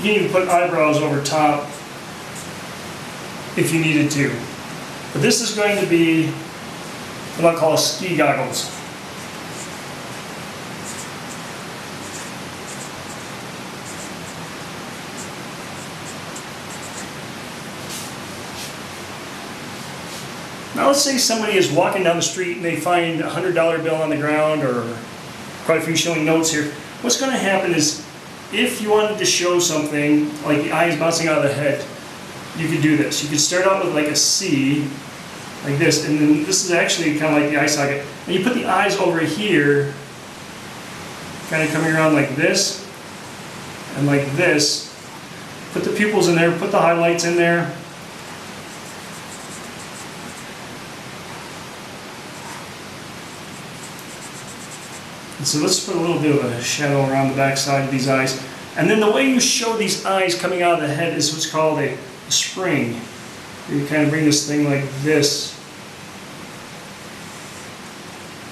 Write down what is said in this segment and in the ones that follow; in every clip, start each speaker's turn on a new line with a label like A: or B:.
A: You can even put eyebrows over top if you needed to. But this is going to be what I call ski goggles. Now let's say somebody is walking down the street and they find a $100 bill on the ground or quite a few shilling notes here. What's going to happen is if you wanted to show something like the eyes bouncing out of the head, you could do this. You could start out with like a C, like this, and then this is actually kind of like the eye socket. And you put the eyes over here, kind of coming around like this and like this. Put the pupils in there, put the highlights in there. And so let's put a little bit of a shadow around the back side of these eyes. And then the way you show these eyes coming out of the head is what's called a spring. You kind of bring this thing like this.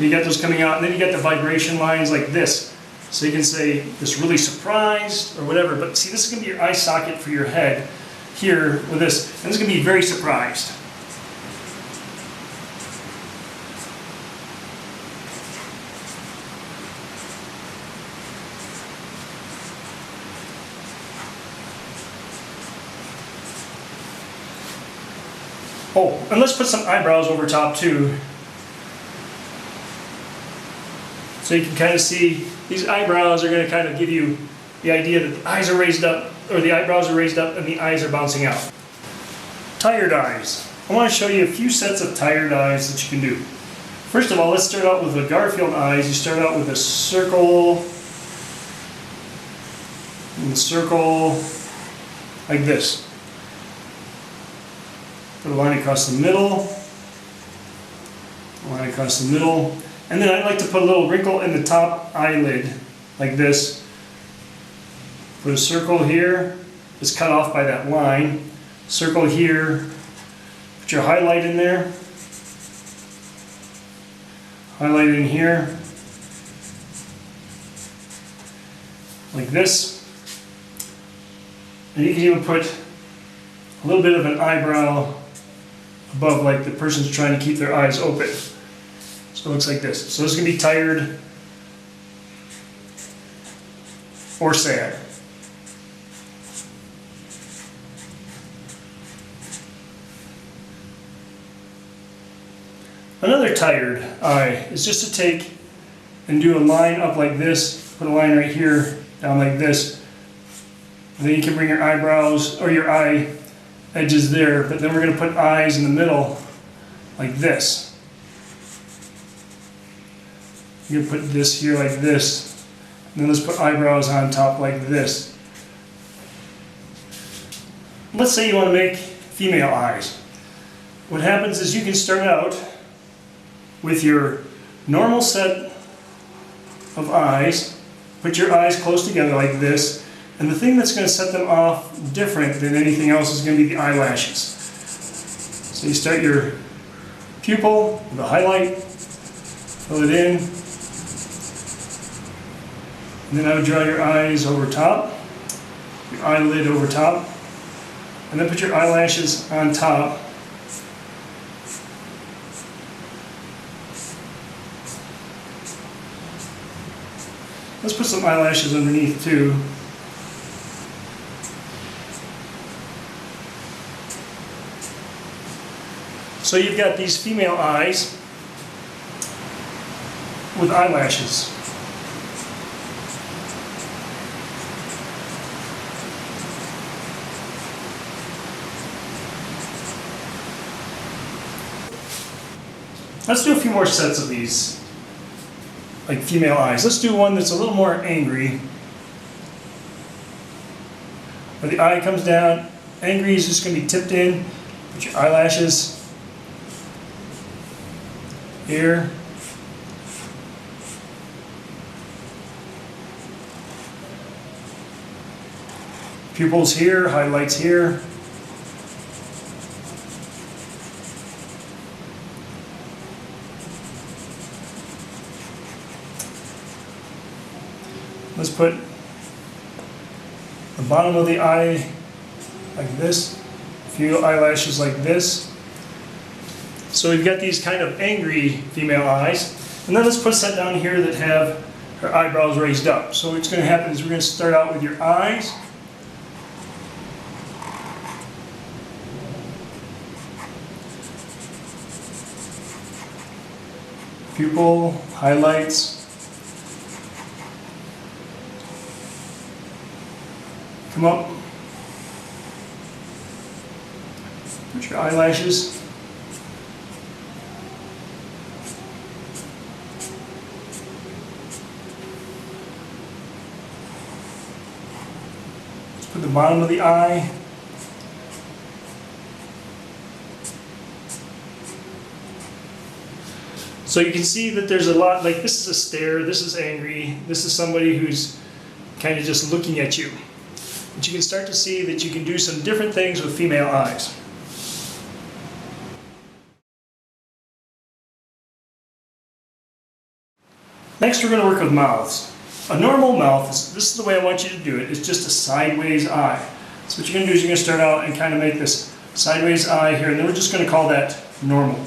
A: You got those coming out, and then you got the vibration lines like this. So you can say this really surprised or whatever, but see, this is going to be your eye socket for your head here with this, and this is going to be very surprised. Oh, and let's put some eyebrows over top too. So you can kind of see these eyebrows are going to kind of give you the idea that the eyes are raised up, or the eyebrows are raised up and the eyes are bouncing out. Tired eyes. I want to show you a few sets of tired eyes that you can do. First of all, let's start out with the Garfield eyes. You start out with a circle, and a circle like this. Put a line across the middle, a line across the middle, and then I like to put a little wrinkle in the top eyelid, like this. Put a circle here, it's cut off by that line. Circle here, put your highlight in there, highlight in here, like this. And you can even put a little bit of an eyebrow above, like the person's trying to keep their eyes open. So it looks like this. So this is going to be tired or sad. Another tired eye is just to take and do a line up like this, put a line right here, down like this, and then you can bring your eyebrows or your eye edges there, but then we're going to put eyes in the middle like this. You're going to put this here like this, and then let's put eyebrows on top like this. Let's say you want to make female eyes. What happens is you can start out with your normal set of eyes, put your eyes close together like this, and the thing that's going to set them off different than anything else is going to be the eyelashes. So you start your pupil with a highlight, fill it in, and then I would draw your eyes over top, your eyelid over top, and then put your eyelashes on top. Let's put some eyelashes underneath too. So you've got these female eyes with eyelashes. Let's do a few more sets of these, like female eyes. Let's do one that's a little more angry, where the eye comes down. Angry is just going to be tipped in. Put your eyelashes here. Pupils here, highlights here. Let's put a bottom of the eye like this, a few eyelashes like this. So we've got these kind of angry female eyes. And then let's put a set down here that have her eyebrows raised up. So what's going to happen is we're going to start out with your eyes. Pupil, highlights. Come up. Put your eyelashes. Put the bottom of the eye. So you can see that there's a lot, like this is a stare, this is angry, this is somebody who's kind of just looking at you. But you can start to see that you can do some different things with female eyes. Next we're going to work with mouths. A normal mouth, this is the way I want you to do it, is just a sideways eye. So what you're going to do is you're going to start out and kind of make this sideways eye here, and then we're just going to call that normal.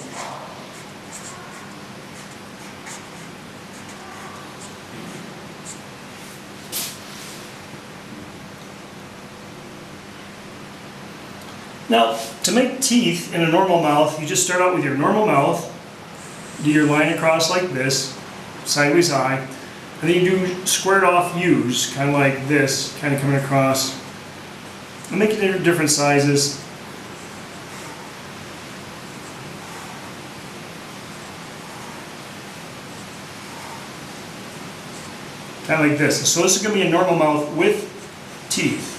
A: Now, to make teeth in a normal mouth, you just start out with your normal mouth, do your line across like this, sideways eye, and then you do squared off U's, kind of like this, kind of coming across. And make it in different sizes. Kind of like this. So this is going to be a normal mouth with teeth.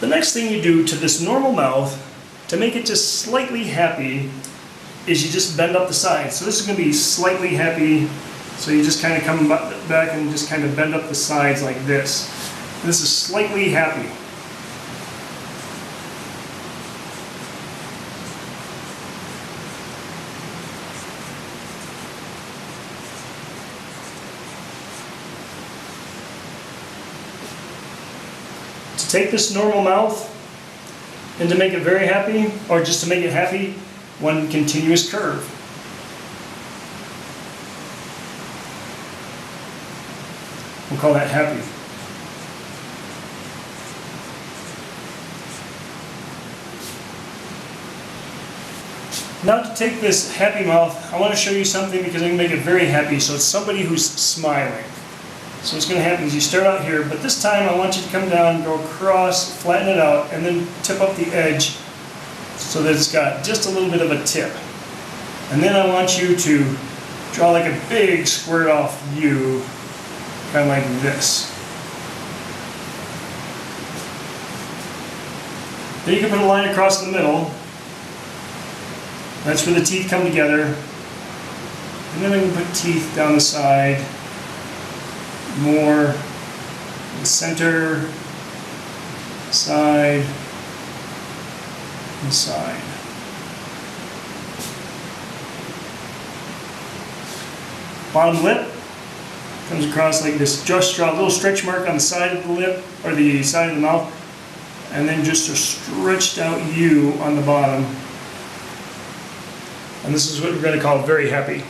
A: The next thing you do to this normal mouth, to make it just slightly happy, is you just bend up the sides. So this is going to be slightly happy, so you just kind of come back and just kind of bend up the sides like this. And this is slightly happy. To take this normal mouth and to make it very happy, or just to make it happy, one continuous curve. We'll call that happy. Now to take this happy mouth, I want to show you something because I can make it very happy, so it's somebody who's smiling. So what's going to happen is you start out here, but this time I want you to come down, go across, flatten it out, and then tip up the edge so that it's got just a little bit of a tip. And then I want you to draw like a big squared off U, kind of like this. Then you can put a line across the middle. That's where the teeth come together. And then I can put teeth down the side. More in center, side, and side. Bottom lip comes across like this. Just draw a little stretch mark on the side of the lip, or the side of the mouth, and then just a stretched out U on the bottom. And this is what we're going to call very happy.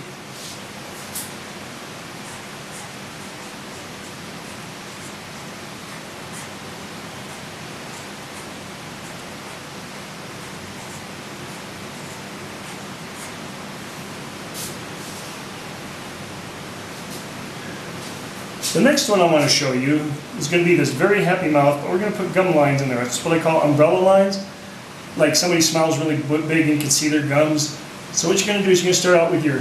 A: The next one I want to show you is going to be this very happy mouth, but we're going to put gum lines in there. It's what I call umbrella lines. Like somebody smiles really big and you can see their gums. So what you're going to do is you're going to start out with your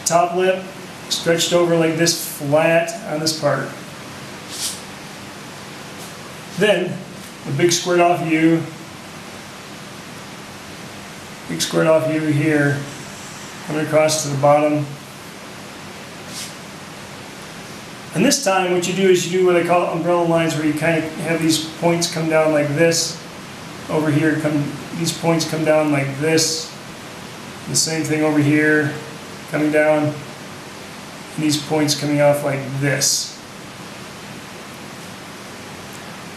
A: top lip stretched over like this, flat on this part. Then a big squared off U. Big squared off U here, coming across to the bottom. And this time what you do is you do what I call umbrella lines, where you kind of have these points come down like this. Over here, these points come down like this. The same thing over here, coming down. And these points coming off like this.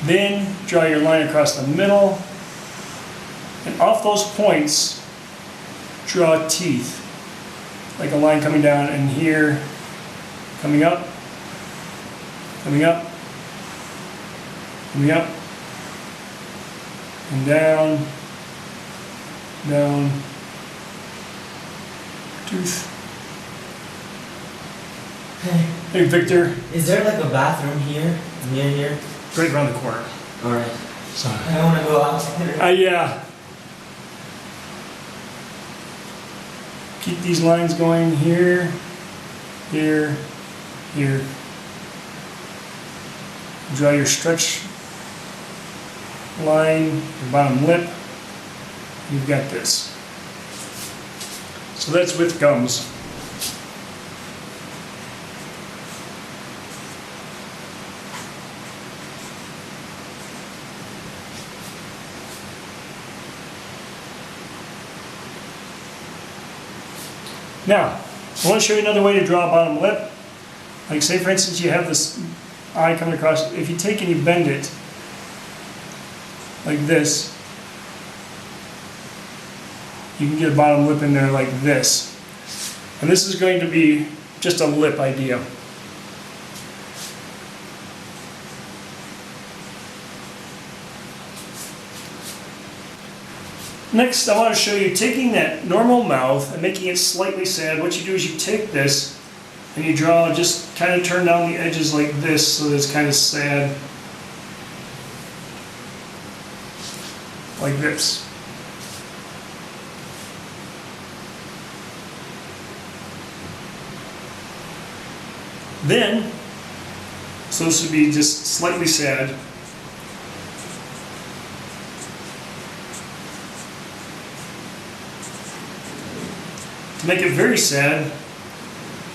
A: Then draw your line across the middle. And off those points, draw teeth. Like a line coming down and here, coming up, coming up, coming up, and down, down, tooth. Hey Victor.
B: Is there like a bathroom here, near here?
A: Right around the corner.
B: Alright.
A: Sorry.
B: I don't want to go out there.
A: Yeah. Keep these lines going here, here, here. Draw your stretch line, your bottom lip. You've got this. So that's with gums. Now, I want to show you another way to draw a bottom lip. Like say for instance you have this eye coming across. If you take and you bend it like this, you can get a bottom lip in there like this. And this is going to be just a lip idea. Next, I want to show you taking that normal mouth and making it slightly sad. What you do is you take this and you draw, just kind of turn down the edges like this so that it's kind of sad. Like this. Then, so this would be just slightly sad. To make it very sad,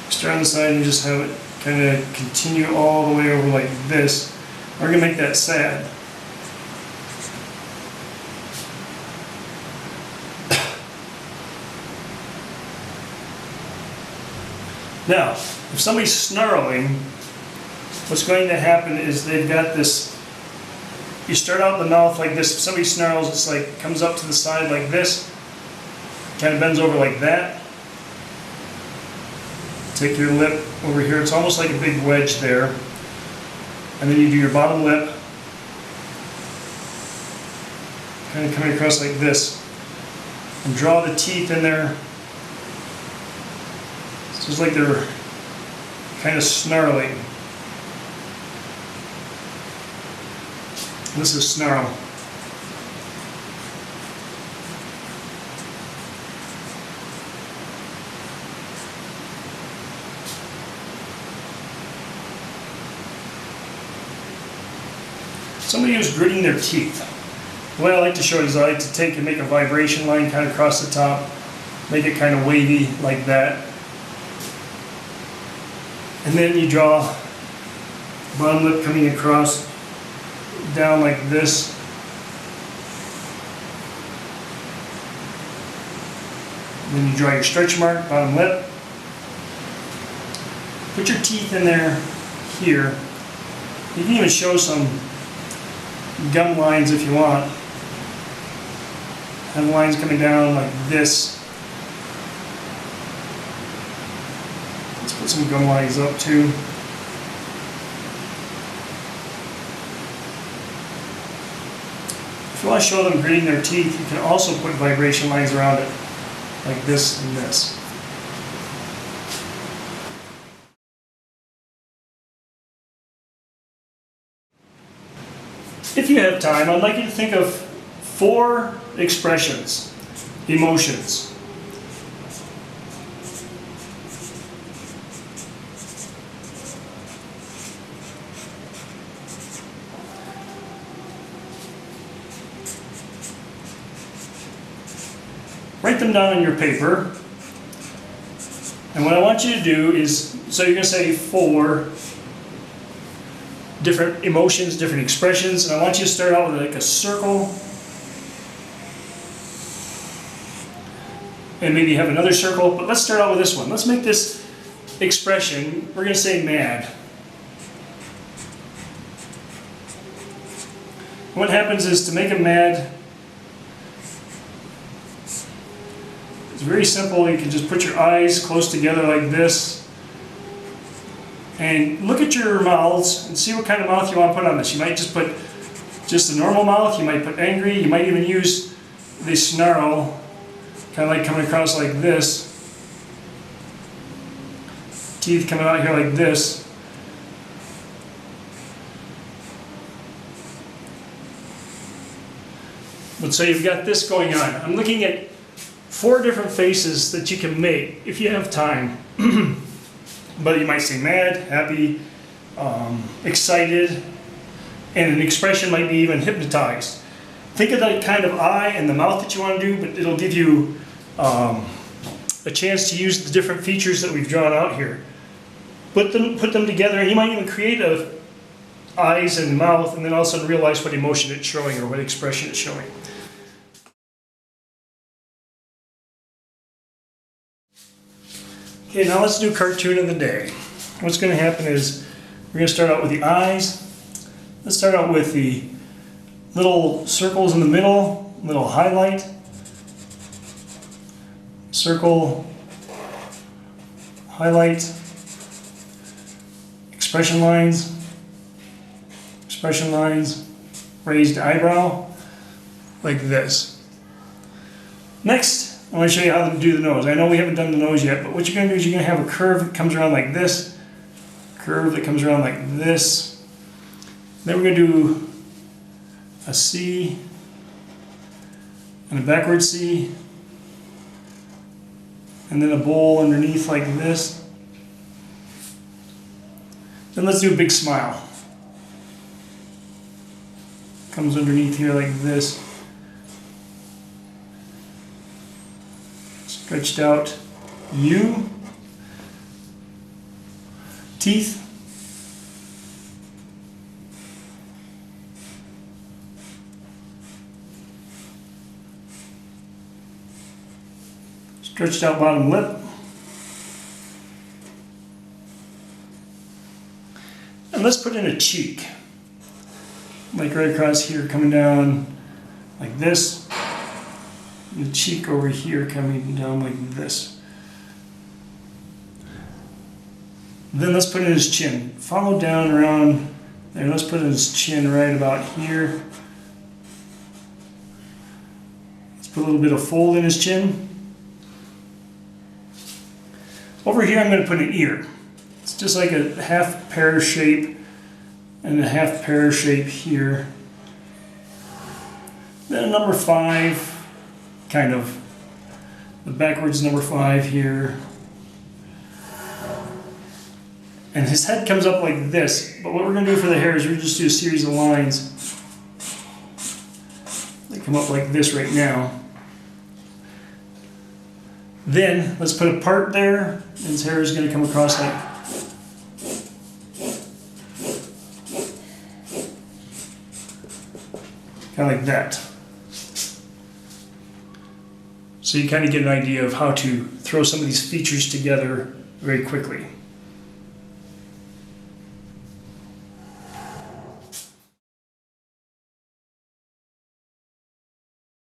A: start on the side and just have it kind of continue all the way over like this. We're going to make that sad. Now, if somebody's snarling, what's going to happen is they've got this, you start out in the mouth like this. If somebody snarls, it's like, comes up to the side like this, kind of bends over like that. Take your lip over here, it's almost like a big wedge there. And then you do your bottom lip, kind of coming across like this. And draw the teeth in there. So it's like they're kind of snarling. And this is snarl. Somebody who's gritting their teeth. The way I like to show it is I like to take and make a vibration line kind of across the top, make it kind of wavy like that. And then you draw bottom lip coming across down like this. And then you draw your stretch mark, bottom lip. Put your teeth in there here. You can even show some gum lines if you want. Have lines coming down like this. Let's put some gum lines up too. If you want to show them gritting their teeth, you can also put vibration lines around it, like this and this. If you have time, I'd like you to think of 4 expressions, emotions. Write them down on your paper. And what I want you to do is, so you're going to say 4, different emotions, different expressions, and I want you to start out with like a circle, and maybe have another circle, but let's start out with this one. Let's make this expression, we're going to say mad. What happens is, to make them mad, it's very simple. You can just put your eyes close together like this, and look at your mouths and see what kind of mouth you want to put on this. You might just put just a normal mouth, you might put angry, you might even use the snarl, kind of like coming across like this. Teeth coming out here like this. But so you've got this going on. I'm looking at 4 different faces that you can make if you have time. But you might say mad, happy, excited, and an expression might be even hypnotized. Think of that kind of eye and the mouth that you want to do, but it'll give you a chance to use the different features that we've drawn out here. Put them together, and you might even create eyes and mouth, and then all of a sudden realize what emotion it's showing or what expression it's showing. Okay, now let's do cartoon of the day. What's going to happen is we're going to start out with the eyes. Let's start out with the little circles in the middle, little highlight, circle, highlight, expression lines, raised eyebrow, like this. Next, I want to show you how to do the nose. I know we haven't done the nose yet, but what you're going to do is you're going to have a curve that comes around like this, curve that comes around like this. Then we're going to do a C and a backward C, and then a bowl underneath like this. Then let's do a big smile. Comes underneath here like this. Stretched out U. Teeth. Stretched out bottom lip. And let's put in a cheek. Like right across here, coming down like this. And the cheek over here coming down like this. Then let's put in his chin. Follow down around there. Let's put in his chin right about here. Let's put a little bit of fold in his chin. Over here I'm going to put an ear. It's just like a half pear shape and a half pear shape here. Then a number 5, kind of the backwards number 5 here. And his head comes up like this, but what we're going to do for the hair is we're just do a series of lines. They come up like this right now. Then let's put a part there, and his hair is going to come across like kind of like that. So you kind of get an idea of how to throw some of these features together very quickly.